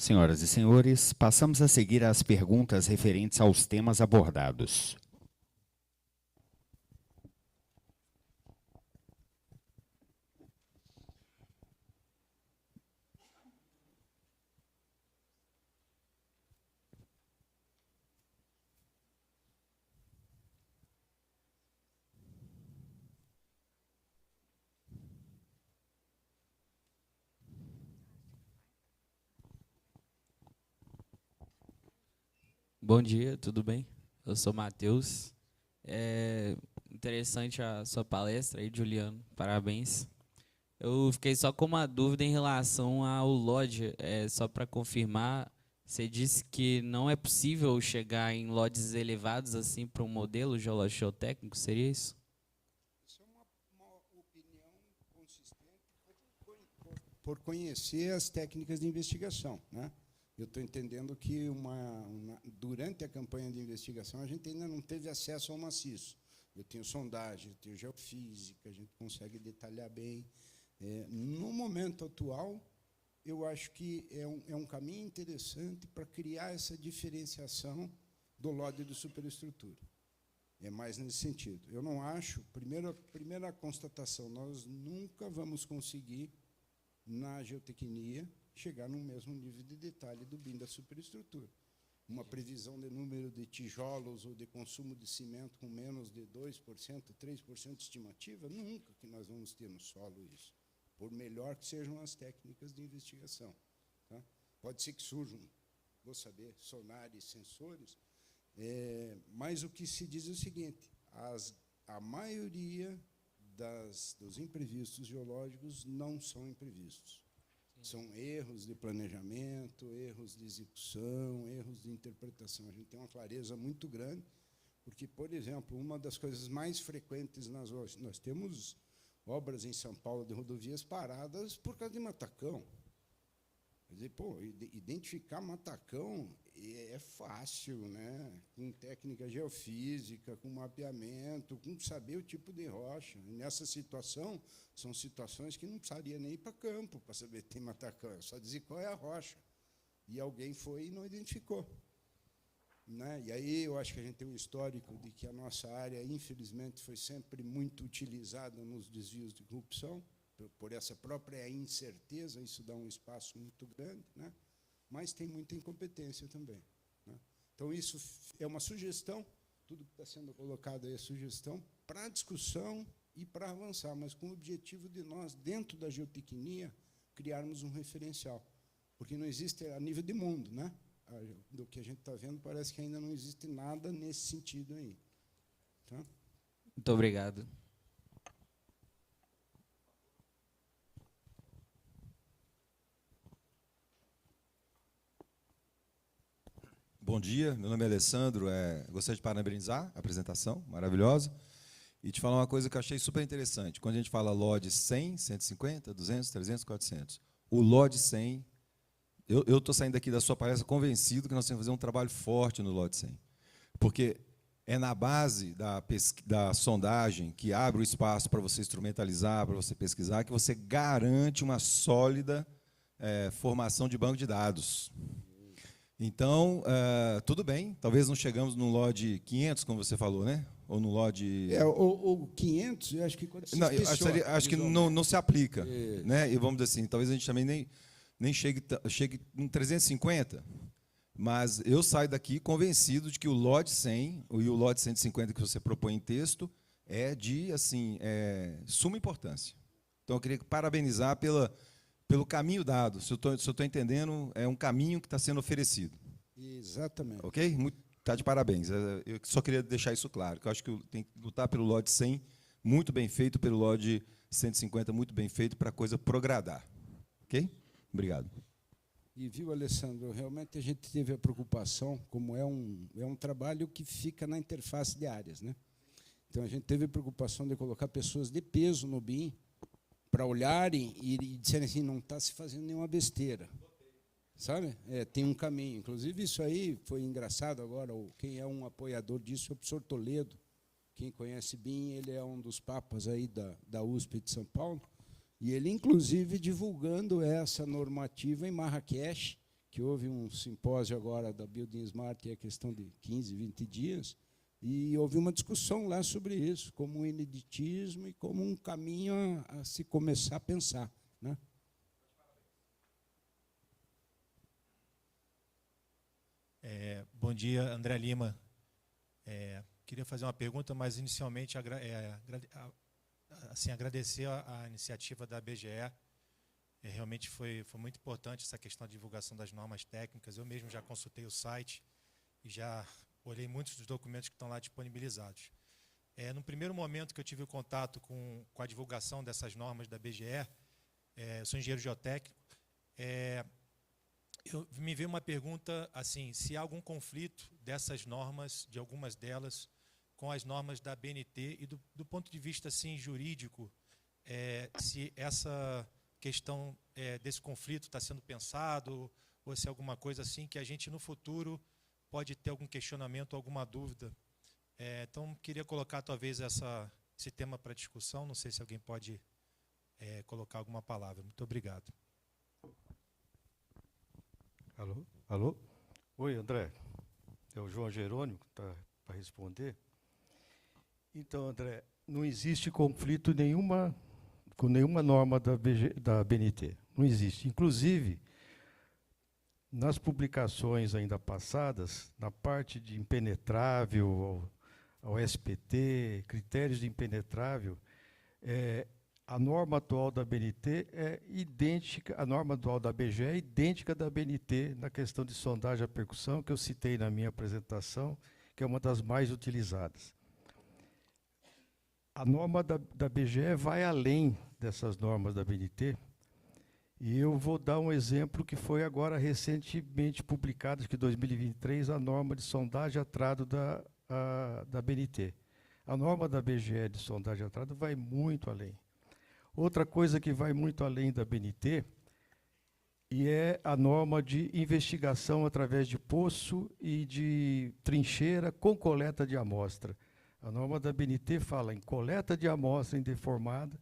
Senhoras e senhores, passamos a seguir às perguntas referentes aos temas abordados. Bom dia, tudo bem? Eu sou Matheus. É interessante a sua palestra aí, Juliano. Parabéns. Eu fiquei só com uma dúvida em relação ao LOD. Só para confirmar, você disse que não é possível chegar em LODs elevados assim para um modelo geológico-técnico, seria isso? Isso é uma opinião consistente por conhecer as técnicas de investigação, né? Eu estou entendendo que durante a campanha de investigação a gente ainda não teve acesso ao maciço. Eu tenho sondagem, eu tenho geofísica, a gente consegue detalhar bem. No momento atual, eu acho que é um caminho interessante para criar essa diferenciação do LOD e do superestrutura. É mais nesse sentido. Eu não acho, primeira constatação, nós nunca vamos conseguir, na geotecnia, chegar no mesmo nível de detalhe do BIM da superestrutura. Uma previsão de número de tijolos ou de consumo de cimento com menos de 2%, 3% de estimativa, nunca que nós vamos ter no solo isso, por melhor que sejam as técnicas de investigação. Tá? Pode ser que surjam, vou saber, sonares, sensores, mas o que se diz é o seguinte, a maioria dos imprevistos geológicos não são imprevistos. São erros de planejamento, erros de execução, erros de interpretação. A gente tem uma clareza muito grande, porque, por exemplo, uma das coisas mais frequentes nós temos obras em São Paulo de rodovias paradas por causa de matacão. Quer dizer, identificar matacão é fácil, né? Com técnica geofísica, com mapeamento, com saber o tipo de rocha. E nessa situação, são situações que não precisaria nem ir para campo para saber que tem matacão, é só dizer qual é a rocha. E alguém foi e não identificou. Né? E aí eu acho que a gente tem um histórico de que a nossa área, infelizmente, foi sempre muito utilizada nos desvios de corrupção, por essa própria incerteza, isso dá um espaço muito grande, né? Mas tem muita incompetência também. Né? Então, isso é uma sugestão, tudo que está sendo colocado aí é sugestão para discussão e para avançar, mas com o objetivo de nós, dentro da geotecnia, criarmos um referencial. Porque não existe a nível de mundo, né? Do que a gente está vendo, parece que ainda não existe nada nesse sentido aí. Tá? Muito obrigado. Bom dia, meu nome é Alessandro, gostaria de parabenizar a apresentação, maravilhosa, e te falar uma coisa que eu achei super interessante. Quando a gente fala LOD 100, 150, 200, 300, 400, o LOD 100, eu estou saindo aqui da sua palestra convencido que nós temos que fazer um trabalho forte no LOD 100, porque é na base da sondagem que abre o espaço para você instrumentalizar, para você pesquisar, que você garante uma sólida formação de banco de dados. Então, tudo bem, talvez não chegamos no LOD 500, como você falou, né? Ou no LOD... O 500, eu acho que quando se não, acho que não se aplica. Né? E vamos dizer assim, talvez a gente também nem chegue em 350, mas eu saio daqui convencido de que o LOD 100 e o LOD 150 que você propõe em texto é de suma importância. Então, eu queria parabenizar pelo caminho dado. Se eu estou entendendo, é um caminho que está sendo oferecido. Exatamente. Ok? Está de parabéns. Eu só queria deixar isso claro, que eu acho que tem que lutar pelo LOD 100, muito bem feito, pelo LOD 150, muito bem feito, para a coisa progradar. Ok? Obrigado. E, viu, Alessandro, realmente a gente teve a preocupação, como é um trabalho que fica na interface de áreas, né? Então, a gente teve a preocupação de colocar pessoas de peso no BIM, para olharem e disserem assim, não está se fazendo nenhuma besteira. Sabe? Tem um caminho. Inclusive, isso aí foi engraçado agora. Quem é um apoiador disso é o professor Toledo. Quem conhece BIM, ele é um dos papas aí da USP de São Paulo. E ele, inclusive, divulgando essa normativa em Marrakech, que houve um simpósio agora da Building Smart, que é questão de 15, 20 dias, e houve uma discussão lá sobre isso, como um ineditismo e como um caminho a se começar a pensar, né? Bom dia, André Lima. Queria fazer uma pergunta, mas inicialmente assim, agradecer a iniciativa da BGE. Realmente foi muito importante essa questão da divulgação das normas técnicas. Eu mesmo já consultei o site e já olhei muitos dos documentos que estão lá disponibilizados. No primeiro momento que eu tive o contato com a divulgação dessas normas da BGE, eu sou engenheiro geotécnico, me veio uma pergunta assim, se há algum conflito dessas normas, de algumas delas, com as normas da BNT e do ponto de vista assim, jurídico, se essa questão desse conflito está sendo pensado, ou se é alguma coisa assim que a gente no futuro pode ter algum questionamento, alguma dúvida. Então, queria colocar talvez esse tema para discussão, não sei se alguém pode colocar alguma palavra. Muito obrigado. Alô? Alô? Oi, André. É o João Jerônimo que está para responder. Então, André, não existe conflito com nenhuma norma da BNT. Não existe. Inclusive, nas publicações ainda passadas, na parte de impenetrável, ao SPT, critérios de impenetrável, a norma atual da BNT é idêntica, a norma atual da BGE é idêntica da BNT na questão de sondagem à percussão, que eu citei na minha apresentação, que é uma das mais utilizadas. A norma da BGE vai além dessas normas da BNT, e eu vou dar um exemplo que foi agora recentemente publicado, acho que em 2023, a norma de sondagem a trado da BNT. A norma da BGE de sondagem a trado vai muito além. Outra coisa que vai muito além da BNT e é a norma de investigação através de poço e de trincheira com coleta de amostra. A norma da BNT fala em coleta de amostra indeformada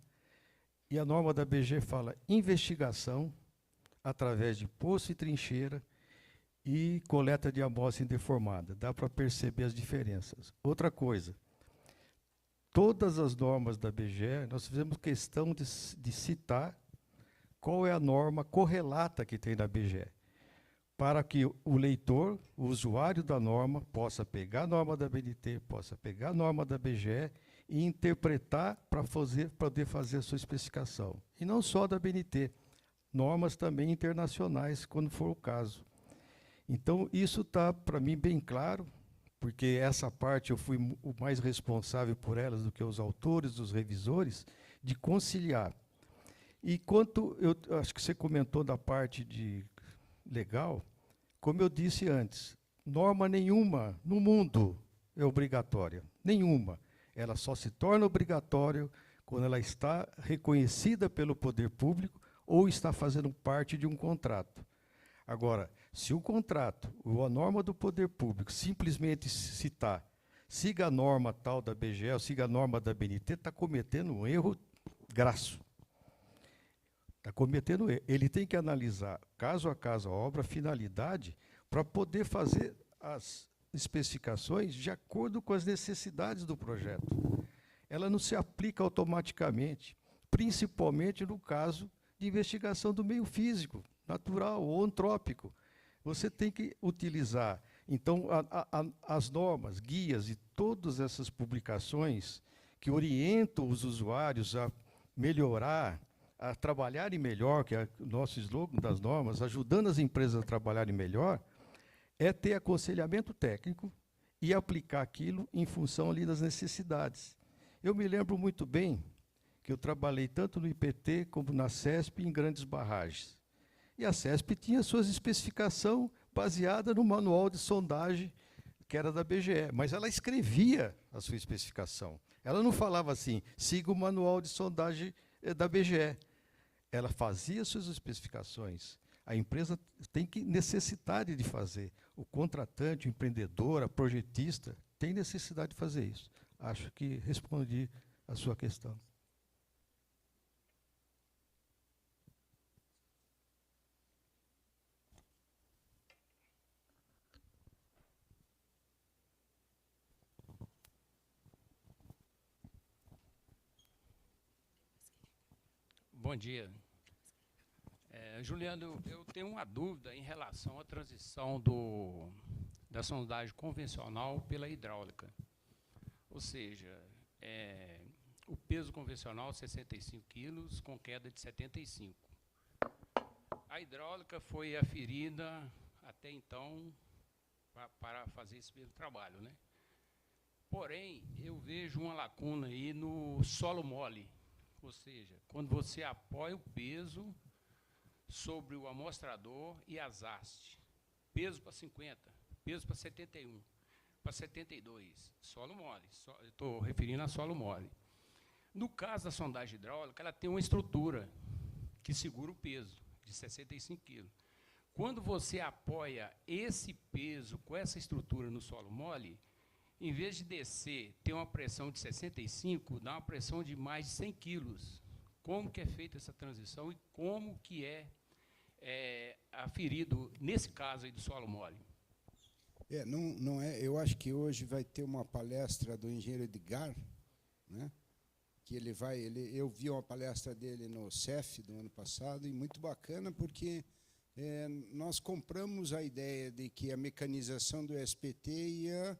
e a norma da BG fala investigação através de poço e trincheira e coleta de amostra indeformada. Dá para perceber as diferenças. Outra coisa, todas as normas da BGE, nós fizemos questão de citar qual é a norma correlata que tem na BGE, para que o leitor, o usuário da norma, possa pegar a norma da BNT, possa pegar a norma da BGE e interpretar para poder fazer a sua especificação. E não só da BNT, normas também internacionais, quando for o caso. Então, isso está, para mim, bem claro, porque essa parte eu fui o mais responsável por elas do que os autores, os revisores, de conciliar. E quanto, eu acho que você comentou da parte de legal, como eu disse antes, norma nenhuma no mundo é obrigatória, nenhuma. Ela só se torna obrigatória quando ela está reconhecida pelo poder público ou está fazendo parte de um contrato. Agora, se o contrato ou a norma do poder público simplesmente citar, siga a norma tal da BGE ou siga a norma da BNT, está cometendo um erro grasso. Está cometendo erro. Ele tem que analisar, caso a caso, a obra, a finalidade, para poder fazer as especificações de acordo com as necessidades do projeto. Ela não se aplica automaticamente, principalmente no caso de investigação do meio físico, natural ou antrópico. Você tem que utilizar, então, as normas, guias e todas essas publicações que orientam os usuários a melhorar, a trabalharem melhor, que é o nosso slogan das normas, ajudando as empresas a trabalharem melhor, é ter aconselhamento técnico e aplicar aquilo em função ali das necessidades. Eu me lembro muito bem que eu trabalhei tanto no IPT como na CESP em grandes barragens. E a CESP tinha suas especificações baseadas no manual de sondagem que era da BGE, mas ela escrevia a sua especificação. Ela não falava assim, siga o manual de sondagem da BGE. Ela fazia suas especificações. A empresa tem que necessidade de fazer. O contratante, o empreendedor, a projetista, tem necessidade de fazer isso. Acho que respondi a sua questão. Bom dia. Juliano, eu tenho uma dúvida em relação à transição da sondagem convencional pela hidráulica. Ou seja, o peso convencional 65 quilos com queda de 75. A hidráulica foi aferida até então para fazer esse mesmo trabalho, né? Porém, eu vejo uma lacuna aí no solo mole, ou seja, quando você apoia o peso sobre o amostrador e as hastes, peso para 50, peso para 71, para 72, solo mole, estou referindo a solo mole. No caso da sondagem hidráulica, ela tem uma estrutura que segura o peso, de 65 quilos. Quando você apoia esse peso com essa estrutura no solo mole, em vez de descer, ter uma pressão de 65, dá uma pressão de mais de 100 quilos. Como que é feita essa transição e como que é aferido, nesse caso aí do solo mole? Não é. Eu acho que hoje vai ter uma palestra do engenheiro Edgar, né? Que eu vi uma palestra dele no CEF do ano passado, e muito bacana, porque nós compramos a ideia de que a mecanização do SPT ia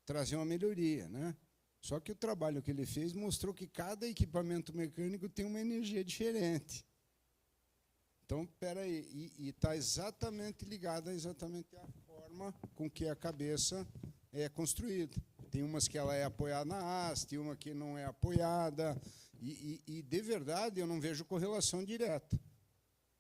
trazer uma melhoria, né? Só que o trabalho que ele fez mostrou que cada equipamento mecânico tem uma energia diferente. Então, espera aí, e está exatamente ligada exatamente à forma com que a cabeça é construída. Tem umas que ela é apoiada na haste, uma que não é apoiada, e de verdade eu não vejo correlação direta.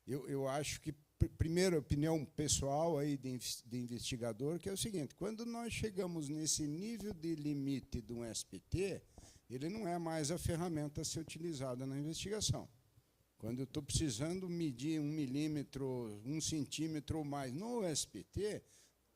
Eu acho que, primeiro, opinião pessoal aí de investigador, que é o seguinte: quando nós chegamos nesse nível de limite de um SPT, ele não é mais a ferramenta a ser utilizada na investigação. Quando eu estou precisando medir 1 milímetro, 1 centímetro ou mais no SPT,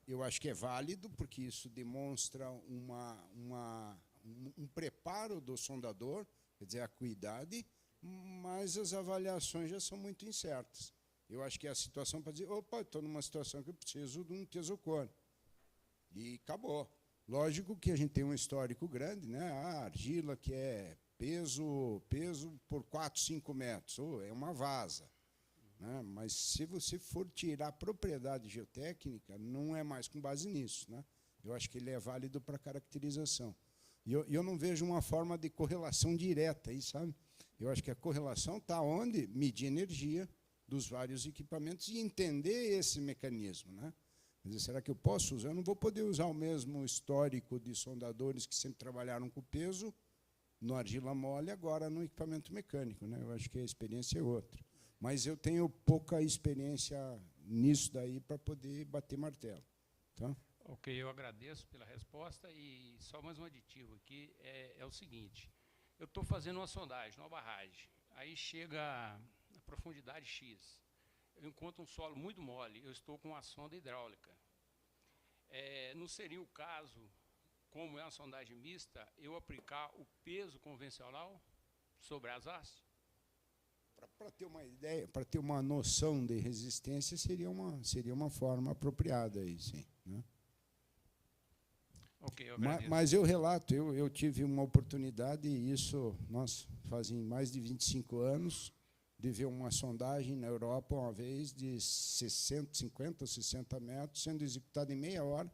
eu acho que é válido, porque isso demonstra um preparo do sondador, quer dizer, a acuidade, mas as avaliações já são muito incertas. Eu acho que é a situação para dizer, opa, estou numa situação que eu preciso de um tesocone. E acabou. Lógico que a gente tem um histórico grande, né? A argila, que é peso por 4, 5 metros, é uma vasa. Né? Mas se você for tirar a propriedade geotécnica, não é mais com base nisso. Né? Eu acho que ele é válido para caracterização. E eu não vejo uma forma de correlação direta aí, sabe? Eu acho que a correlação está onde? Medir energia dos vários equipamentos e entender esse mecanismo. Né? Quer dizer, será que eu posso usar? Eu não vou poder usar o mesmo histórico de sondadores que sempre trabalharam com peso no argila mole, agora no equipamento mecânico. Né? Eu acho que a experiência é outra. Mas eu tenho pouca experiência nisso daí para poder bater martelo. Tá? Ok, eu agradeço pela resposta, e só mais um aditivo aqui, é o seguinte: eu estou fazendo uma sondagem, uma barragem, aí chega a profundidade X, eu encontro um solo muito mole, eu estou com uma sonda hidráulica. Não seria o caso, como é uma sondagem mista, eu aplicar o peso convencional sobre as hastes? Para ter uma ideia, para ter uma noção de resistência, seria uma forma apropriada aí, sim. Né? Ok, eu agradeço. Mas eu relato, eu tive uma oportunidade, e isso nós fazem mais de 25 anos, de ver uma sondagem na Europa uma vez de 50 ou 60 metros, sendo executada em meia hora,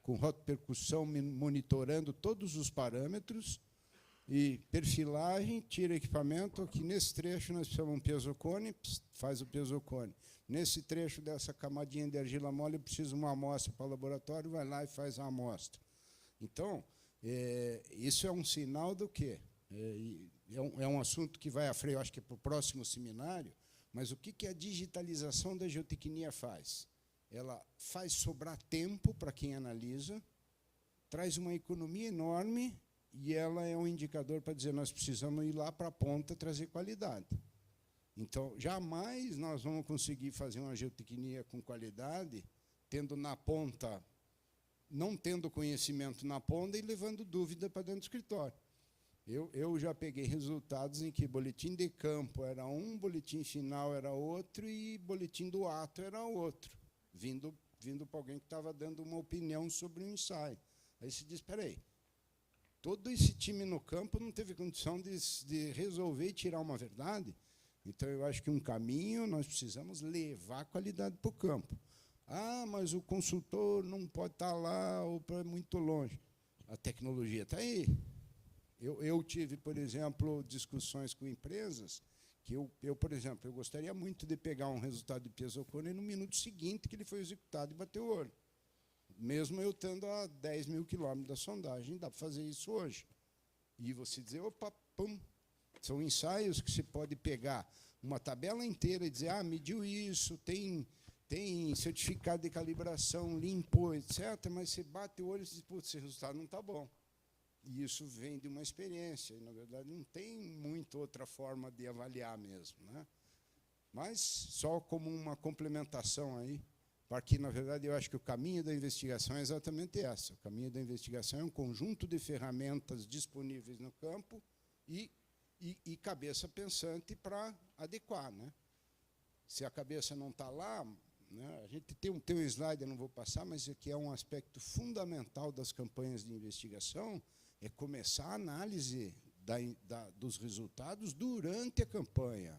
com rotopercussão, monitorando todos os parâmetros, e perfilagem, tira equipamento. Aqui nesse trecho nós precisamos de um pesocone, faz o pesocone. Nesse trecho dessa camadinha de argila mole, eu preciso de uma amostra para o laboratório, vai lá e faz a amostra. Então, isso é um sinal do quê? É um assunto que vai a freio, acho que é para o próximo seminário, mas o que a digitalização da geotecnia faz? Ela faz sobrar tempo para quem analisa, traz uma economia enorme, e ela é um indicador para dizer, nós precisamos ir lá para a ponta trazer qualidade. Então, jamais nós vamos conseguir fazer uma geotecnia com qualidade, tendo na ponta, não tendo conhecimento na ponta e levando dúvida para dentro do escritório. Eu já peguei resultados em que boletim de campo era um, boletim final era outro, e boletim do ato era outro, vindo para alguém que estava dando uma opinião sobre um ensaio. Aí se diz, espera aí, todo esse time no campo não teve condição de resolver e tirar uma verdade. Então, eu acho que um caminho, nós precisamos levar qualidade para o campo. Ah, mas o consultor não pode estar lá ou é muito longe. A tecnologia está aí. Eu tive, por exemplo, discussões com empresas que por exemplo, eu gostaria muito de pegar um resultado de piezocone no minuto seguinte que ele foi executado e bater o olho. Mesmo eu estando a 10 mil quilômetros da sondagem, dá para fazer isso hoje. E você dizer, opa, pum. São ensaios que você pode pegar uma tabela inteira e dizer, mediu isso, tem certificado de calibração, limpou, etc. Mas você bate o olho e diz, putz, esse resultado não está bom. E isso vem de uma experiência. E, na verdade, não tem muita outra forma de avaliar mesmo, né? Mas só como uma complementação aí, porque, na verdade, eu acho que o caminho da investigação é exatamente essa. O caminho da investigação é um conjunto de ferramentas disponíveis no campo e cabeça pensante para adequar, né? Se a cabeça não está lá, né, a gente tem um slide, eu não vou passar, mas que é um aspecto fundamental das campanhas de investigação, é começar a análise dos resultados durante a campanha.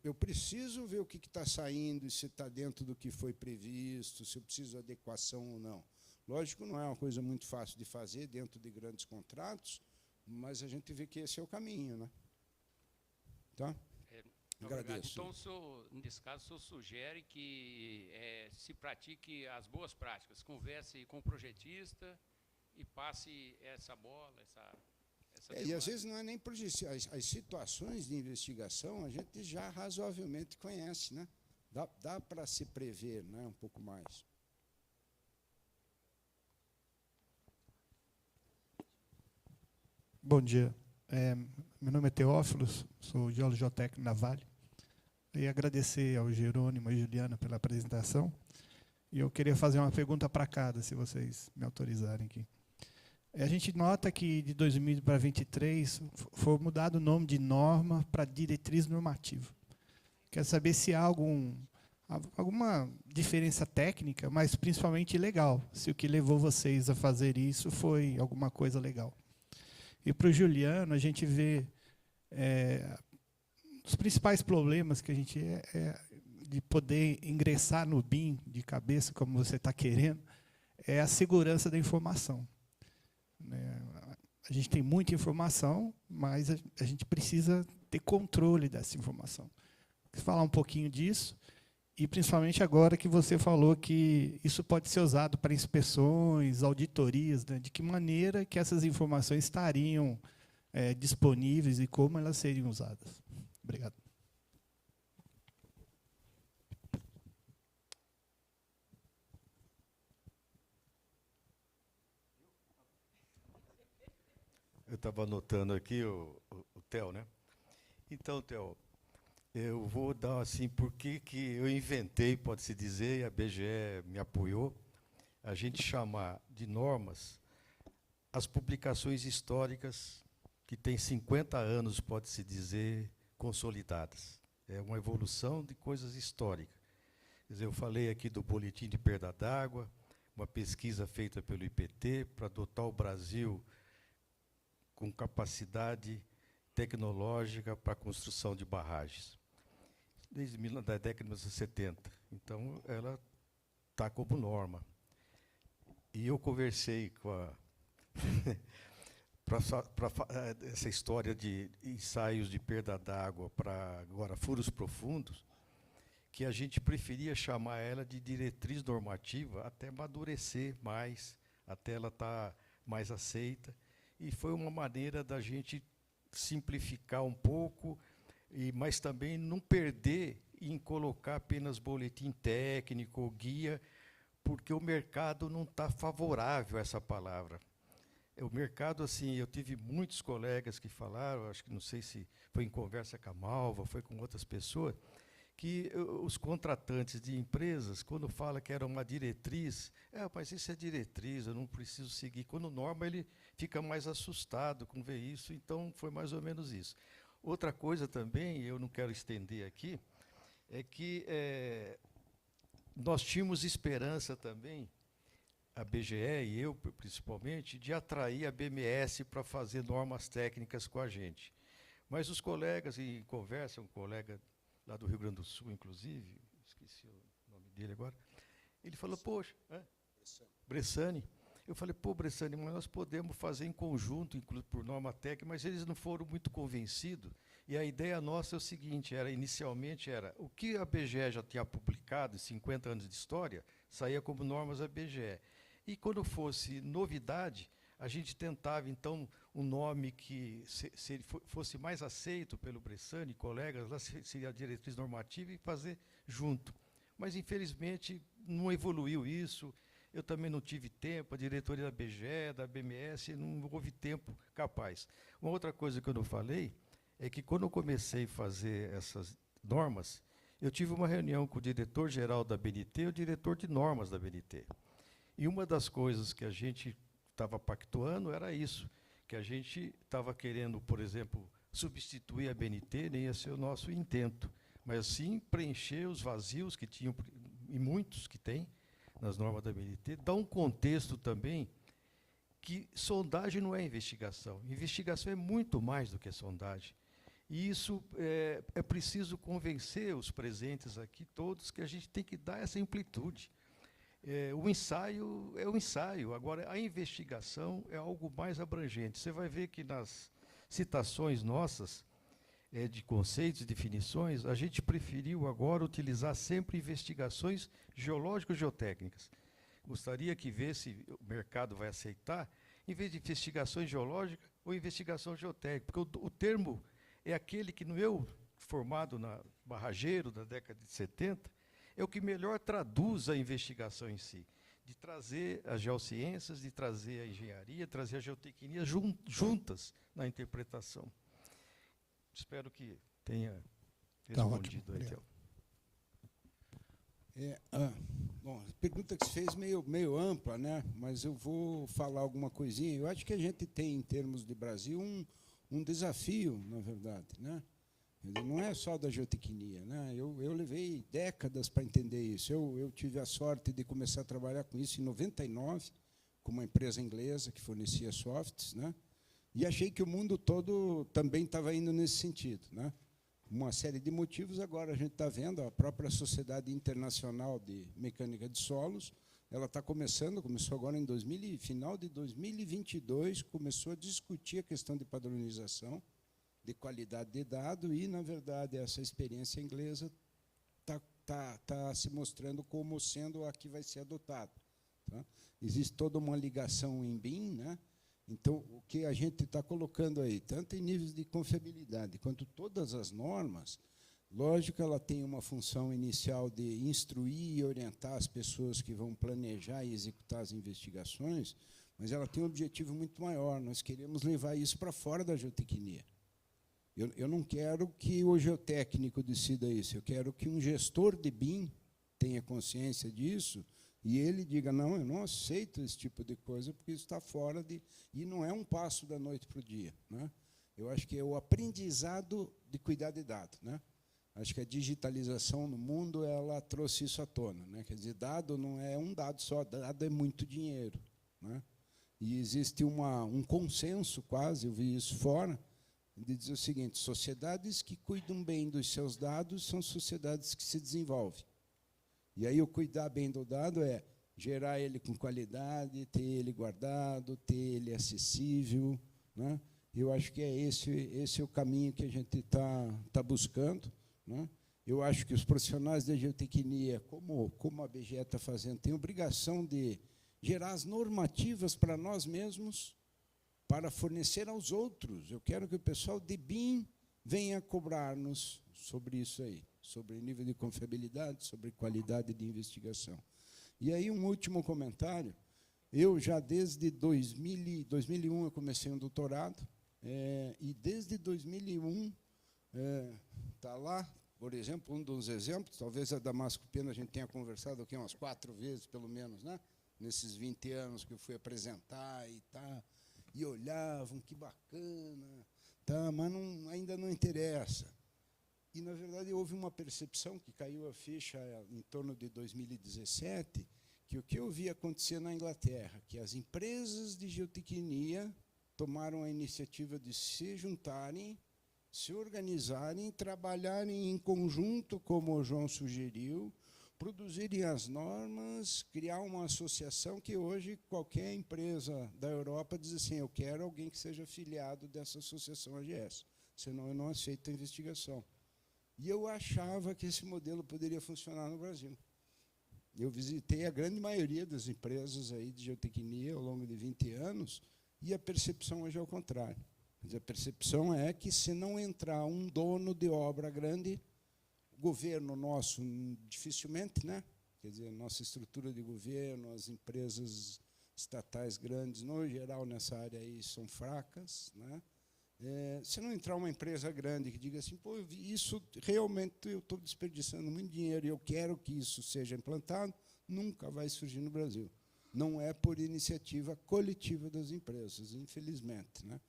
Eu preciso ver o que está saindo e se está dentro do que foi previsto, se eu preciso de adequação ou não. Lógico, não é uma coisa muito fácil de fazer dentro de grandes contratos, mas a gente vê que esse é o caminho, né? Tá? Agradeço. Então, nesse caso, o senhor sugere que se pratique as boas práticas, converse com o projetista e passe essa bola, e às vezes não é nem projetista. As situações de investigação a gente já razoavelmente conhece, né? Dá para se prever, né, um pouco mais. Bom dia. Meu nome é Teófilos, sou geólogo geotécnico na Vale. E agradecer ao Jerônimo e à Juliana pela apresentação. E eu queria fazer uma pergunta para cada, se vocês me autorizarem aqui. A gente nota que de 2000 para 2023 foi mudado o nome de norma para diretriz normativa. Quero saber se há alguma diferença técnica, mas principalmente legal, se o que levou vocês a fazer isso foi alguma coisa legal. E para o Juliano, a gente vê os principais problemas que a gente de poder ingressar no BIM de cabeça, como você está querendo, é a segurança da informação. A gente tem muita informação, mas a gente precisa ter controle dessa informação. Quero falar um pouquinho disso, e principalmente agora que você falou que isso pode ser usado para inspeções, auditorias, né? De que maneira que essas informações estariam disponíveis e como elas seriam usadas. Obrigado. Eu estava anotando aqui o Theo, né? Então, Theo, eu vou dar assim, por que eu inventei, pode-se dizer, e a BGE me apoiou, a gente chamar de normas as publicações históricas que têm 50 anos, pode-se dizer, consolidadas. É uma evolução de coisas históricas. Quer dizer, eu falei aqui do boletim de perda d'água, uma pesquisa feita pelo IPT para dotar o Brasil com capacidade tecnológica para a construção de barragens, desde a década de 1970. Então, ela está como norma. E eu conversei com a... para essa história de ensaios de perda d'água para, agora, furos profundos, que a gente preferia chamar ela de diretriz normativa até amadurecer mais, até ela estar mais aceita. E foi uma maneira da gente simplificar um pouco, mas também não perder em colocar apenas boletim técnico, guia, porque o mercado não está favorável a essa palavra. O mercado, assim, eu tive muitos colegas que falaram, acho que não sei se foi em conversa com a Malva, foi com outras pessoas, que os contratantes de empresas, quando fala que era uma diretriz, mas isso é diretriz, eu não preciso seguir. Quando norma, ele fica mais assustado com ver isso, então foi mais ou menos isso. Outra coisa também, eu não quero estender aqui, é que nós tínhamos esperança também, a BGE e eu, principalmente, de atrair a BMS para fazer normas técnicas com a gente. Mas os colegas, em conversa, um colega lá do Rio Grande do Sul, inclusive, esqueci o nome dele agora, ele falou, poxa, Bressani. Eu falei, pô, Bressani, mas nós podemos fazer em conjunto, inclusive por norma técnica, mas eles não foram muito convencidos. E a ideia nossa é o seguinte, inicialmente era, o que a BGE já tinha publicado, 50 anos de história, saía como normas da BGE. E quando fosse novidade, a gente tentava, então, um nome que fosse mais aceito pelo Bressani, colegas, lá seria a diretriz normativa, e fazer junto. Mas, infelizmente, não evoluiu isso. Eu também não tive tempo, a diretoria da BGE, da BMS, não houve tempo capaz. Uma outra coisa que eu não falei é que, quando eu comecei a fazer essas normas, eu tive uma reunião com o diretor-geral da BNT e o diretor de normas da BNT. E uma das coisas que a gente estava pactuando era isso, que a gente estava querendo, por exemplo, substituir a BNT, nem ia ser o nosso intento, mas sim preencher os vazios que tinham, e muitos que tem, nas normas da BNT, dar um contexto também que sondagem não é investigação. Investigação é muito mais do que sondagem. E isso é preciso convencer os presentes aqui, todos, que a gente tem que dar essa amplitude. O ensaio é o ensaio. Agora, a investigação é algo mais abrangente. Você vai ver que nas citações nossas, de conceitos e definições, a gente preferiu agora utilizar sempre investigações geológico-geotécnicas. Gostaria que vesse, o mercado vai aceitar, em vez de investigação geológica ou investigação geotécnica, porque o termo é aquele que, no eu, formado na Barrageiro, da década de 70, é o que melhor traduz a investigação em si, de trazer as geociências, de trazer a engenharia, trazer a geotecnia juntas na interpretação. Espero que tenha respondido aí, Theo. Bom, a pergunta que você fez meio ampla, né? Mas eu vou falar alguma coisinha. Eu acho que a gente tem, em termos de Brasil, um desafio, na verdade, né? Não é só da geotecnia, né? Eu levei décadas para entender isso. Eu tive a sorte de começar a trabalhar com isso em 99, com uma empresa inglesa que fornecia softs, né? E achei que o mundo todo também estava indo nesse sentido, né? Uma série de motivos, agora a gente está vendo, a própria Sociedade Internacional de Mecânica de Solos, ela está começou agora em final de 2022, começou a discutir a questão de padronização, de qualidade de dado, e, na verdade, essa experiência inglesa está se mostrando como sendo a que vai ser adotada. Tá? Existe toda uma ligação em BIM, né? Então, o que a gente está colocando aí, tanto em níveis de confiabilidade quanto todas as normas, lógico, ela tem uma função inicial de instruir e orientar as pessoas que vão planejar e executar as investigações, mas ela tem um objetivo muito maior. Nós queremos levar isso para fora da geotecnia. Eu não quero que o geotécnico decida isso, eu quero que um gestor de BIM tenha consciência disso e ele diga, não, eu não aceito esse tipo de coisa, porque isso está fora de... E não é um passo da noite para o dia, né? Eu acho que é o aprendizado de cuidar de dados, né? Acho que a digitalização no mundo ela trouxe isso à tona, né? Quer dizer, dado não é um dado só, dado é muito dinheiro, né? E existe um consenso quase, eu vi isso fora, de dizer o seguinte, sociedades que cuidam bem dos seus dados são sociedades que se desenvolvem. E aí o cuidar bem do dado é gerar ele com qualidade, ter ele guardado, ter ele acessível, né? Eu acho que é esse é o caminho que a gente está buscando, né? Eu acho que os profissionais da geotecnia, como a BGE está fazendo, têm obrigação de gerar as normativas para nós mesmos, para fornecer aos outros. Eu quero que o pessoal de BIM venha cobrar-nos sobre isso aí, sobre nível de confiabilidade, sobre qualidade de investigação. E aí, um último comentário. Eu já desde 2001 eu comecei um doutorado, e desde 2001 está lá, por exemplo, um dos exemplos, talvez a Damasco Pena a gente tenha conversado aqui umas 4 vezes, pelo menos, né? Nesses 20 anos que eu fui apresentar e olhavam, que bacana, tá, mas ainda não interessa. E, na verdade, houve uma percepção que caiu a ficha em torno de 2017, que o que eu vi acontecer na Inglaterra, que as empresas de geotecnia tomaram a iniciativa de se juntarem se organizarem, trabalharem em conjunto, como o João sugeriu, produzirem as normas, criar uma associação que hoje qualquer empresa da Europa diz assim, eu quero alguém que seja afiliado dessa associação AGS, senão eu não aceito a investigação. E eu achava que esse modelo poderia funcionar no Brasil. Eu visitei a grande maioria das empresas aí de geotecnia ao longo de 20 anos e a percepção hoje é o contrário. Quer dizer, a percepção é que, se não entrar um dono de obra grande, o governo nosso, dificilmente, né? Quer dizer, nossa estrutura de governo, as empresas estatais grandes, no geral, nessa área aí, são fracas, né? Se não entrar uma empresa grande que diga assim, pô, isso realmente eu estou desperdiçando muito dinheiro e eu quero que isso seja implantado, nunca vai surgir no Brasil. Não é por iniciativa coletiva das empresas, infelizmente, né?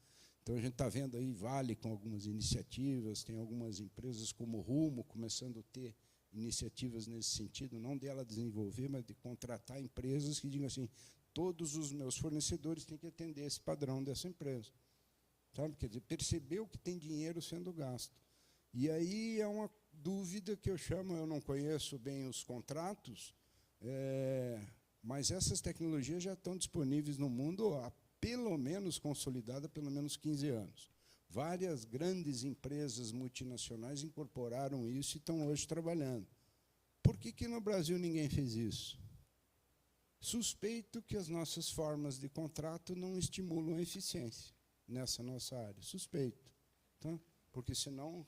Então, a gente está vendo aí Vale com algumas iniciativas, tem algumas empresas como Rumo começando a ter iniciativas nesse sentido, não dela desenvolver, mas de contratar empresas que digam assim, todos os meus fornecedores têm que atender esse padrão dessa empresa. Sabe? Quer dizer, percebeu que tem dinheiro sendo gasto. E aí é uma dúvida que eu chamo, eu não conheço bem os contratos, mas essas tecnologias já estão disponíveis no mundo há pelo menos consolidada há pelo menos 15 anos. Várias grandes empresas multinacionais incorporaram isso e estão hoje trabalhando. Por que no Brasil ninguém fez isso? Suspeito que as nossas formas de contrato não estimulam a eficiência nessa nossa área. Suspeito. Tá? Porque, senão,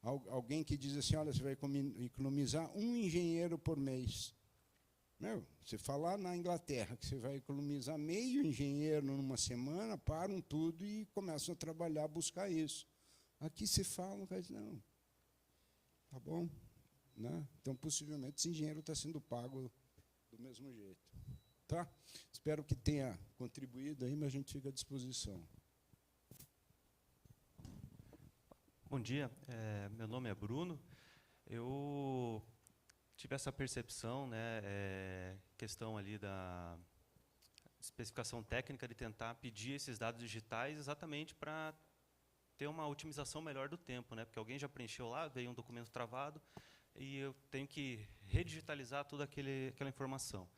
alguém que diz assim, olha, você vai economizar um engenheiro por mês. Meu, você falar na Inglaterra que você vai economizar meio engenheiro numa semana, param tudo e começam a trabalhar, buscar isso. Aqui se fala, mas não. Tá bom? Né? Então, possivelmente, esse engenheiro está sendo pago do mesmo jeito. Tá? Espero que tenha contribuído aí, mas a gente fica à disposição. Bom dia, meu nome é Bruno. Eu tive essa percepção, né, questão ali da especificação técnica de tentar pedir esses dados digitais exatamente para ter uma otimização melhor do tempo, né, porque alguém já preencheu lá, veio um documento travado e eu tenho que redigitalizar toda aquela informação.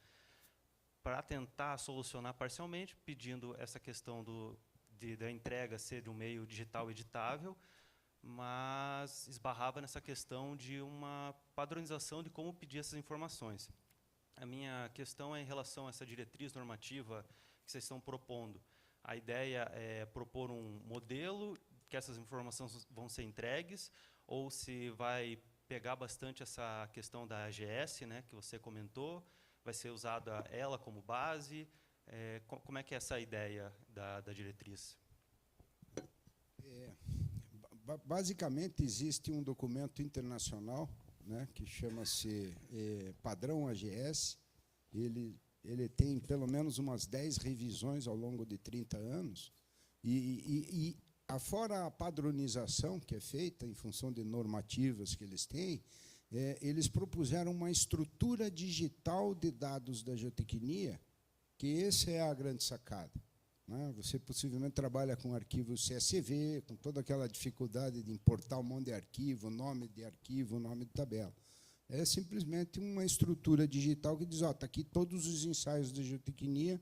Para tentar solucionar parcialmente, pedindo essa questão da entrega ser de um meio digital editável, mas esbarrava nessa questão de uma padronização de como pedir essas informações. A minha questão é em relação a essa diretriz normativa que vocês estão propondo. A ideia é propor um modelo que essas informações vão ser entregues, ou se vai pegar bastante essa questão da AGS, né, que você comentou, vai ser usada ela como base. Como é que é essa ideia da diretriz? Basicamente, existe um documento internacional, né, que chama-se Padrão AGS. Ele tem pelo menos umas 10 revisões ao longo de 30 anos. E afora a padronização que é feita em função de normativas que eles têm, eles propuseram uma estrutura digital de dados da geotecnia, que essa é a grande sacada. Você possivelmente trabalha com arquivos CSV, com toda aquela dificuldade de importar um monte de arquivo, nome de tabela. É simplesmente uma estrutura digital que diz, está aqui todos os ensaios de geotecnia,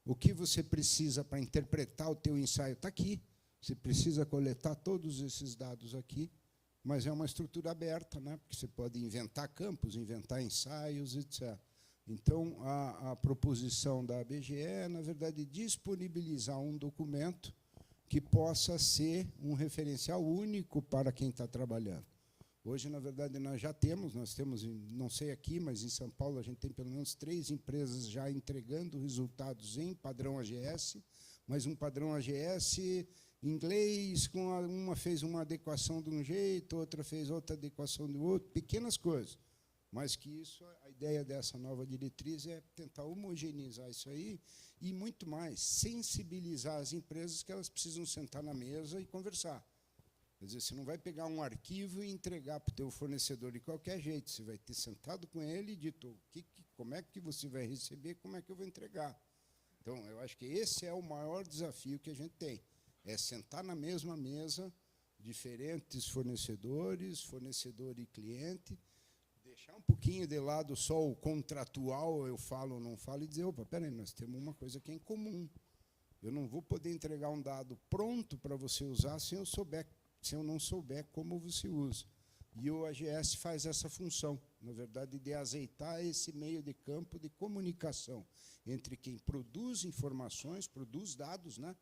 o que você precisa para interpretar o teu ensaio está aqui, você precisa coletar todos esses dados aqui, mas é uma estrutura aberta, né? Porque você pode inventar campos, inventar ensaios, etc. Então, a proposição da ABGE é, na verdade, disponibilizar um documento que possa ser um referencial único para quem está trabalhando. Hoje, na verdade, nós temos, não sei aqui, mas em São Paulo a gente tem pelo menos 3 empresas já entregando resultados em padrão AGS, mas um padrão AGS inglês, uma fez uma adequação de um jeito, outra fez outra adequação do outro, pequenas coisas. Mas que isso, a ideia dessa nova diretriz é tentar homogeneizar isso aí e, muito mais, sensibilizar as empresas que elas precisam sentar na mesa e conversar. Quer dizer, você não vai pegar um arquivo e entregar para o teu fornecedor de qualquer jeito, você vai ter sentado com ele e dito como é que você vai receber, como é que eu vou entregar. Então, eu acho que esse é o maior desafio que a gente tem, é sentar na mesma mesa diferentes fornecedores, fornecedor e cliente, deixar um pouquinho de lado só o contratual, eu falo ou não falo, e dizer, opa, peraí, nós temos uma coisa que é em comum. Eu não vou poder entregar um dado pronto para você usar se eu não souber como você usa. E o AGS faz essa função, na verdade, de azeitar esse meio de campo de comunicação entre quem produz informações, produz dados, né?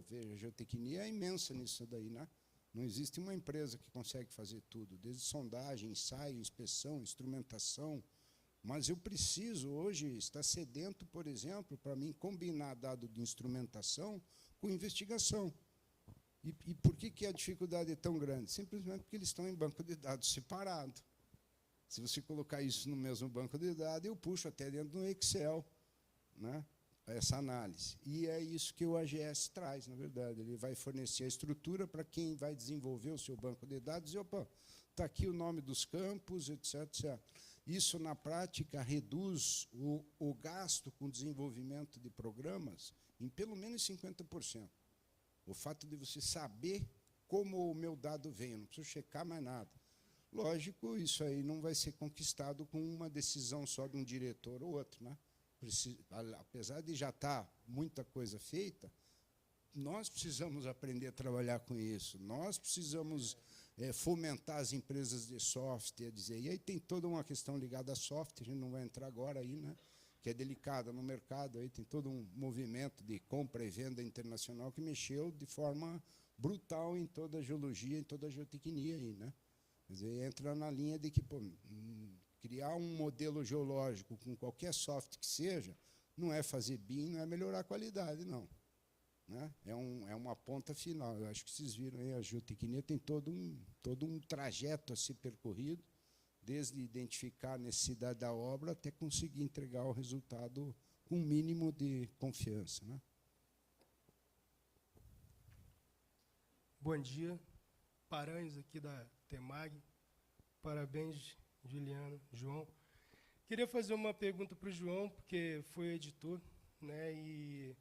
Veja, a geotecnia é imensa nisso daí, né? Não existe uma empresa que consegue fazer tudo, desde sondagem, ensaio, inspeção, instrumentação. Mas eu preciso, hoje, estar sedento, por exemplo, para mim combinar dado de instrumentação com investigação. E por que a dificuldade é tão grande? Simplesmente porque eles estão em banco de dados separado. Se você colocar isso no mesmo banco de dados, eu puxo até dentro do Excel, né, essa análise. E é isso que o AGS traz, na verdade. Ele vai fornecer a estrutura para quem vai desenvolver o seu banco de dados e, opa, está aqui o nome dos campos, etc, etc. Isso, na prática, reduz o gasto com desenvolvimento de programas em pelo menos 50%. O fato de você saber como o meu dado vem, eu não preciso checar mais nada. Lógico, isso aí não vai ser conquistado com uma decisão só de um diretor ou outro, né? Apesar de já estar muita coisa feita, nós precisamos aprender a trabalhar com isso. Nós precisamos fomentar as empresas de software, dizer. E aí tem toda uma questão ligada a software, a gente não vai entrar agora aí, né? Que é delicada no mercado, aí tem todo um movimento de compra e venda internacional que mexeu de forma brutal em toda a geologia, em toda a geotecnia aí, né? Quer dizer, entra na linha de que criar um modelo geológico com qualquer software que seja, não é fazer BIM, não é melhorar a qualidade, não. Né? É uma ponta final. Eu acho que vocês viram aí, a geotecnia tem todo um trajeto a ser percorrido, desde identificar a necessidade da obra até conseguir entregar o resultado com um mínimo de confiança. Né? Bom dia, Paranhos aqui da TEMAG. Parabéns, Juliano, João. Queria fazer uma pergunta para o João, porque foi editor, né, e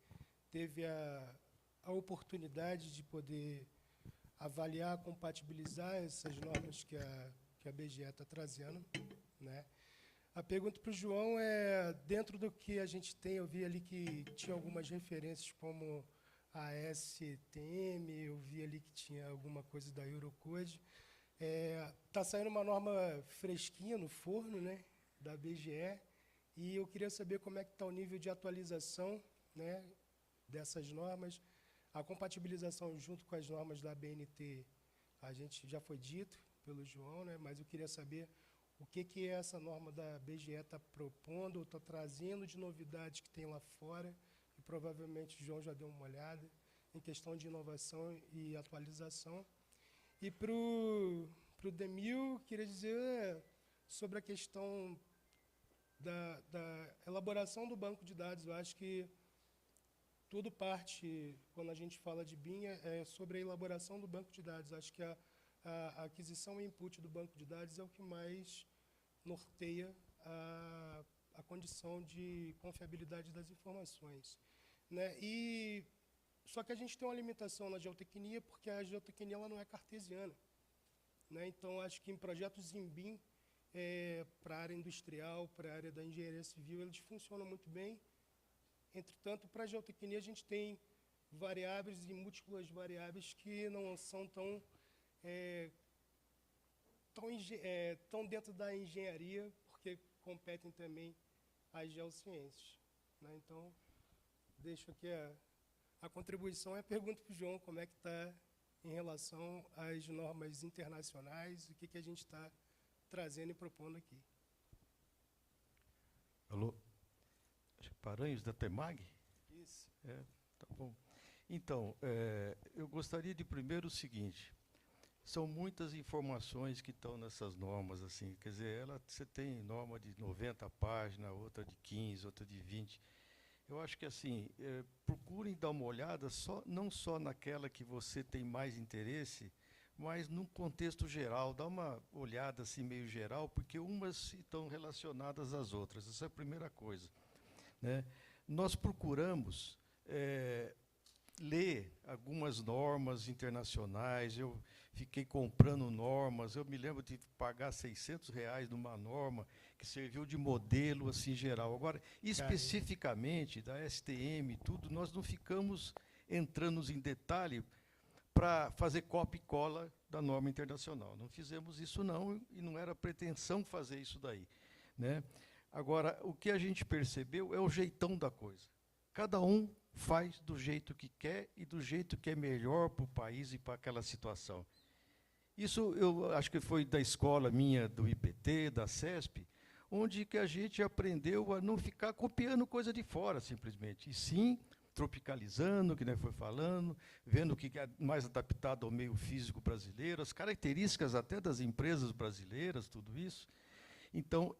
teve a oportunidade de poder avaliar, compatibilizar essas normas que a BGE está trazendo. Né. A pergunta para o João é, dentro do que a gente tem, eu vi ali que tinha algumas referências como a STM, eu vi ali que tinha alguma coisa da Eurocode. Está saindo uma norma fresquinha no forno, né, da BGE, e eu queria saber como é que está o nível de atualização, né, dessas normas. A compatibilização junto com as normas da BNT, a gente já foi dito pelo João, né, mas eu queria saber o que essa norma da BGE está propondo, ou está trazendo de novidades que tem lá fora, e provavelmente o João já deu uma olhada, em questão de inovação e atualização. E para o Demil, queria dizer sobre a questão da elaboração do banco de dados. Eu acho que tudo parte, quando a gente fala de BIM, é sobre a elaboração do banco de dados. Acho que a aquisição e input do banco de dados é o que mais norteia a condição de confiabilidade das informações. Né? Só que a gente tem uma limitação na geotecnia, porque a geotecnia ela não é cartesiana. Né? Então, acho que em projetos em BIM, para a área industrial, para a área da engenharia civil, eles funcionam muito bem. Entretanto, para a geotecnia, a gente tem variáveis e múltiplas variáveis que não são tão dentro da engenharia, porque competem também às geociências. Né? Então, deixo aqui a contribuição. E a pergunta para o João, como é que está em relação às normas internacionais, o que a gente está trazendo e propondo aqui. Alô? Paranhos da TEMAG? Isso. Tá bom. Então, eu gostaria de primeiro o seguinte, são muitas informações que estão nessas normas, assim, quer dizer, você tem norma de 90 páginas, outra de 15, outra de 20. Eu acho que, assim, procurem dar uma olhada não só naquela que você tem mais interesse, mas num contexto geral, dá uma olhada assim meio geral, porque umas estão relacionadas às outras. Essa é a primeira coisa. Né? Nós procuramos ler algumas normas internacionais, eu fiquei comprando normas, eu me lembro de pagar R$ 600 numa norma que serviu de modelo assim geral. Agora, especificamente da STM, tudo, nós não ficamos entrando em detalhe para fazer copia e cola da norma internacional. Não fizemos isso não, e não era pretensão fazer isso daí, né? Agora, o que a gente percebeu é o jeitão da coisa. Cada um faz do jeito que quer e do jeito que é melhor para o país e para aquela situação. Isso eu acho que foi da escola minha, do IPT, da CESP, onde que a gente aprendeu a não ficar copiando coisa de fora, simplesmente, e sim tropicalizando, que nós foi falando, vendo o que é mais adaptado ao meio físico brasileiro, as características até das empresas brasileiras, tudo isso. Então,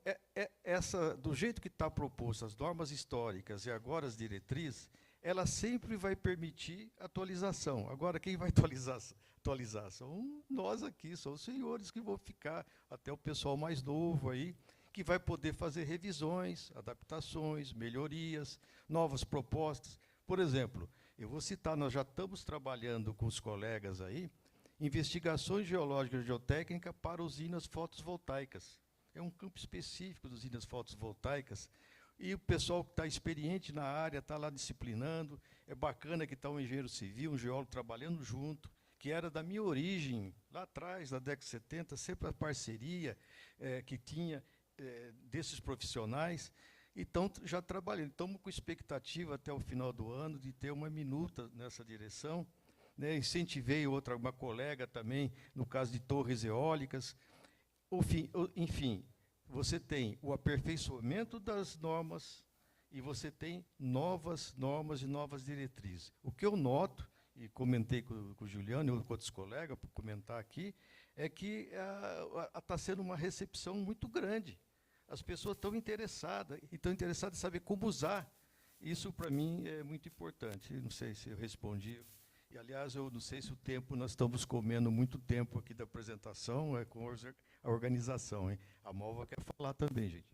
do jeito que está proposto, as normas históricas e agora as diretrizes, ela sempre vai permitir atualização. Agora, quem vai atualizar são nós aqui, são os senhores que vão ficar, até o pessoal mais novo aí, que vai poder fazer revisões, adaptações, melhorias, novas propostas. Por exemplo, eu vou citar, nós já estamos trabalhando com os colegas aí, investigações geológicas e geotécnicas para usinas fotovoltaicas. É um campo específico das usinas fotovoltaicas, e o pessoal que está experiente na área está lá disciplinando. É bacana que está um engenheiro civil, um geólogo trabalhando junto, que era da minha origem, lá atrás, na década de 70, sempre a parceria que tinha desses profissionais. Então, já trabalhando. Estamos com expectativa até o final do ano de ter uma minuta nessa direção, né? Incentivei uma colega também, no caso de torres eólicas. Enfim, você tem o aperfeiçoamento das normas e você tem novas normas e novas diretrizes. O que eu noto, e comentei com o Juliano e com outros colegas, para comentar aqui, é que está sendo uma recepção muito grande. As pessoas estão interessadas, em saber como usar. Isso, para mim, é muito importante. Não sei se eu respondi. E, aliás, eu não sei se o tempo, nós estamos comendo muito tempo aqui da apresentação, com a organização, hein? A Malva quer falar também, gente.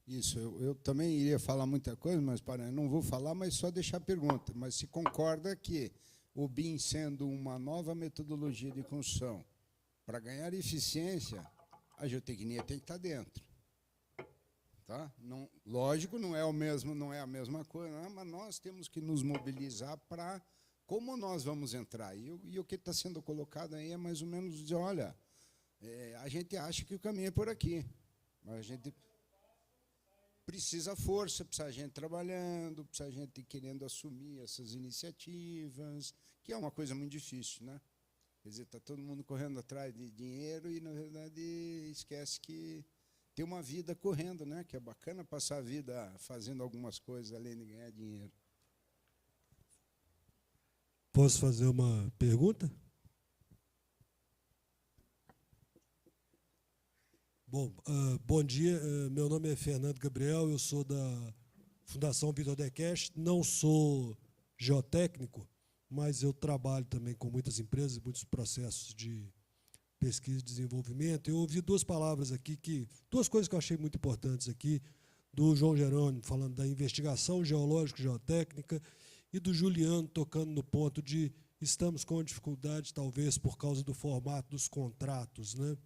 Isso, eu também iria falar muita coisa, mas não vou falar, mas só deixar a pergunta. Mas se concorda que o BIM sendo uma nova metodologia de construção, para ganhar eficiência, a geotecnia tem que estar dentro. Tá? Não, lógico, não é a mesma coisa, mas nós temos que nos mobilizar para como nós vamos entrar. E o que está sendo colocado aí é mais ou menos dizer, olha, a gente acha que o caminho é por aqui, mas a gente precisa força, precisa a gente trabalhando, precisa a gente querendo assumir essas iniciativas, que é uma coisa muito difícil, né? Quer dizer, está todo mundo correndo atrás de dinheiro e, na verdade, esquece que tem uma vida correndo, né? Que é bacana passar a vida fazendo algumas coisas além de ganhar dinheiro. Posso fazer uma pergunta? Bom, bom dia, meu nome é Fernando Gabriel, eu sou da Fundação Vitor Decast, não sou geotécnico, mas eu trabalho também com muitas empresas, muitos processos de pesquisa e desenvolvimento. Eu ouvi duas palavras aqui, duas coisas que eu achei muito importantes aqui, do João Jerônimo falando da investigação geológica e geotécnica, e do Juliano tocando no ponto de estamos com dificuldade, talvez, por causa do formato dos contratos, né?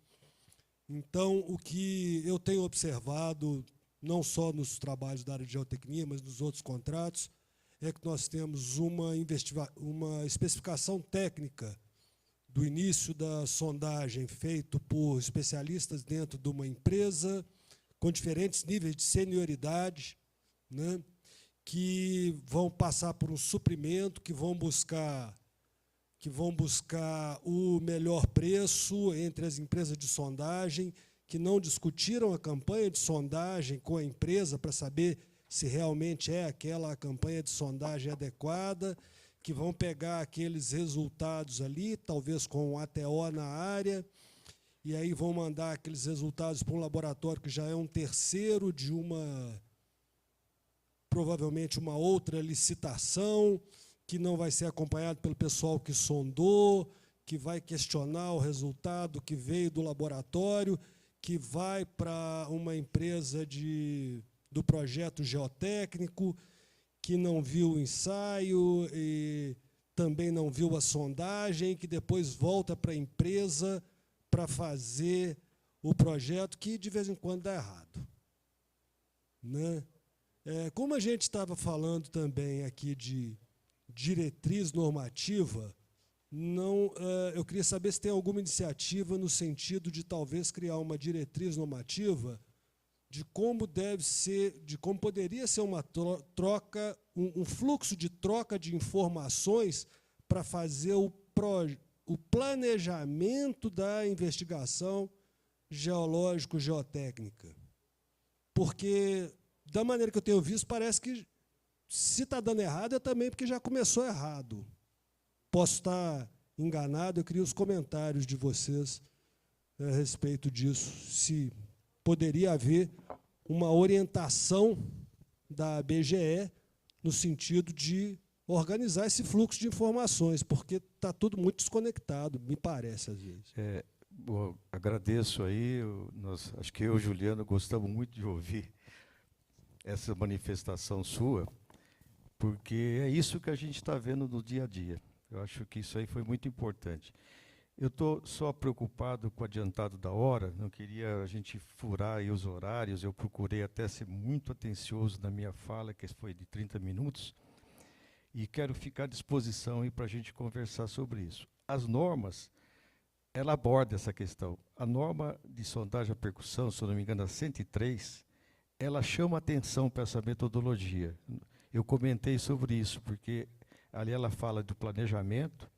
Então, o que eu tenho observado, não só nos trabalhos da área de geotecnia, mas nos outros contratos, é que nós temos uma especificação técnica do início da sondagem feito por especialistas dentro de uma empresa, com diferentes níveis de senioridade, né, que vão passar por um suprimento, que vão buscar o melhor preço entre as empresas de sondagem, que não discutiram a campanha de sondagem com a empresa para saber se realmente é aquela campanha de sondagem adequada, que vão pegar aqueles resultados ali, talvez com um ATO na área, e aí vão mandar aqueles resultados para um laboratório que já é um terceiro de provavelmente uma outra licitação, que não vai ser acompanhado pelo pessoal que sondou, que vai questionar o resultado que veio do laboratório, que vai para uma empresa do projeto geotécnico, que não viu o ensaio, e também não viu a sondagem, que depois volta para a empresa para fazer o projeto, que de vez em quando dá errado. Né? Como a gente estava falando também aqui de diretriz normativa, eu queria saber se tem alguma iniciativa no sentido de talvez criar uma diretriz normativa de como deve ser, de como poderia ser uma troca, um fluxo de troca de informações para fazer o planejamento da investigação geológico-geotécnica. Porque, da maneira que eu tenho visto, parece que, se está dando errado, é também porque já começou errado. Posso estar enganado, eu queria os comentários de vocês a respeito disso, se poderia haver uma orientação da BGE no sentido de organizar esse fluxo de informações, porque está tudo muito desconectado, me parece, às vezes. Bom, agradeço aí, acho que eu e o Juliano gostamos muito de ouvir essa manifestação sua, porque é isso que a gente está vendo no dia a dia. Eu acho que isso aí foi muito importante. Eu estou só preocupado com o adiantado da hora, não queria a gente furar aí os horários, eu procurei até ser muito atencioso na minha fala, que foi de 30 minutos, e quero ficar à disposição aí para a gente conversar sobre isso. As normas, ela aborda essa questão. A norma de sondagem à percussão, se eu não me engano, a 103, ela chama atenção para essa metodologia. Eu comentei sobre isso, porque ali ela fala do planejamento,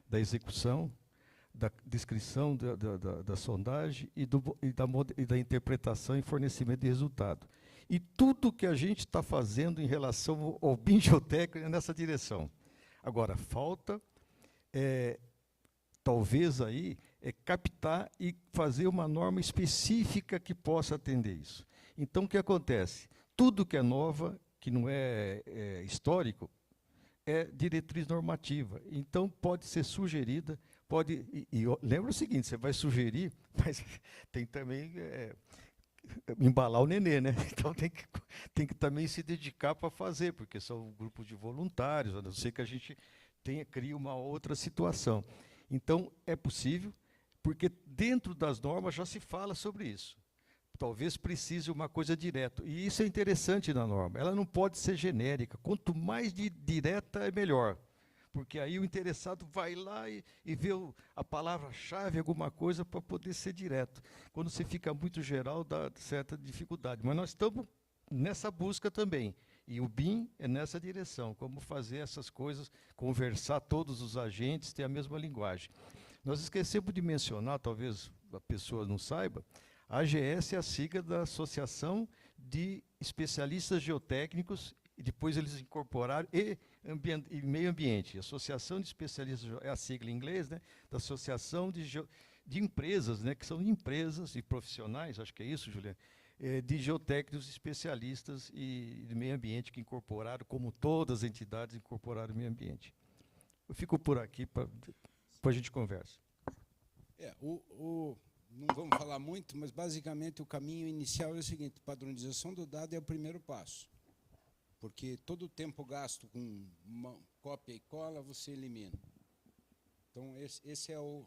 da execução, da descrição da sondagem e da interpretação e fornecimento de resultado. E tudo que a gente está fazendo em relação ao BIM geotécnico é nessa direção. Agora, falta, talvez aí, captar e fazer uma norma específica que possa atender isso. Então, o que acontece? Tudo que é nova, que não é histórico, é diretriz normativa. Então, pode ser sugerida, lembra o seguinte, você vai sugerir, mas tem também embalar o nenê, né? Então tem que também se dedicar para fazer, porque são um grupo de voluntários, a não ser que a gente crie uma outra situação. Então, é possível, porque dentro das normas já se fala sobre isso. Talvez precise uma coisa direta. E isso é interessante na norma. Ela não pode ser genérica. Quanto mais direta, é melhor. Porque aí o interessado vai lá e vê a palavra-chave, alguma coisa, para poder ser direto. Quando você fica muito geral, dá certa dificuldade. Mas nós estamos nessa busca também. E o BIM é nessa direção. Como fazer essas coisas, conversar todos os agentes, ter a mesma linguagem. Nós esquecemos de mencionar, talvez a pessoa não saiba, a AGS é a sigla da Associação de Especialistas Geotécnicos, e depois eles incorporaram, e Meio Ambiente. Associação de Especialistas, é a sigla em inglês, né, da Associação de Empresas, né, que são empresas e profissionais, acho que é isso, Juliana, de geotécnicos especialistas e de meio ambiente, que incorporaram, como todas as entidades incorporaram o meio ambiente. Eu fico por aqui, depois a gente conversa. Não vamos falar muito, mas basicamente o caminho inicial é o seguinte: padronização do dado é o primeiro passo, porque todo o tempo gasto com uma cópia e cola você elimina. Então esse é o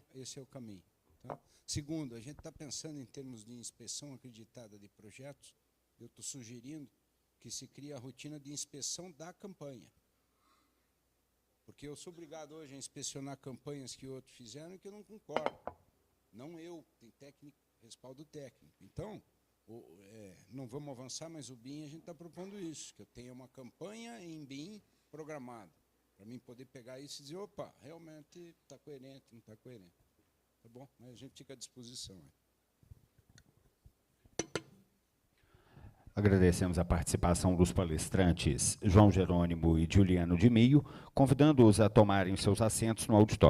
caminho. Tá? Segundo, a gente está pensando em termos de inspeção acreditada de projetos. Eu estou sugerindo que se crie a rotina de inspeção da campanha, porque eu sou obrigado hoje a inspecionar campanhas que outros fizeram e que eu não concordo. Não eu, tem técnico, respaldo técnico. Então, não vamos avançar, mas o BIM a gente está propondo isso, que eu tenha uma campanha em BIM programada, para mim poder pegar isso e dizer, opa, realmente está coerente, não está coerente. Tá bom? Mas a gente fica à disposição. Agradecemos a participação dos palestrantes João Jerônimo e Juliano de Mio, convidando-os a tomarem seus assentos no auditório.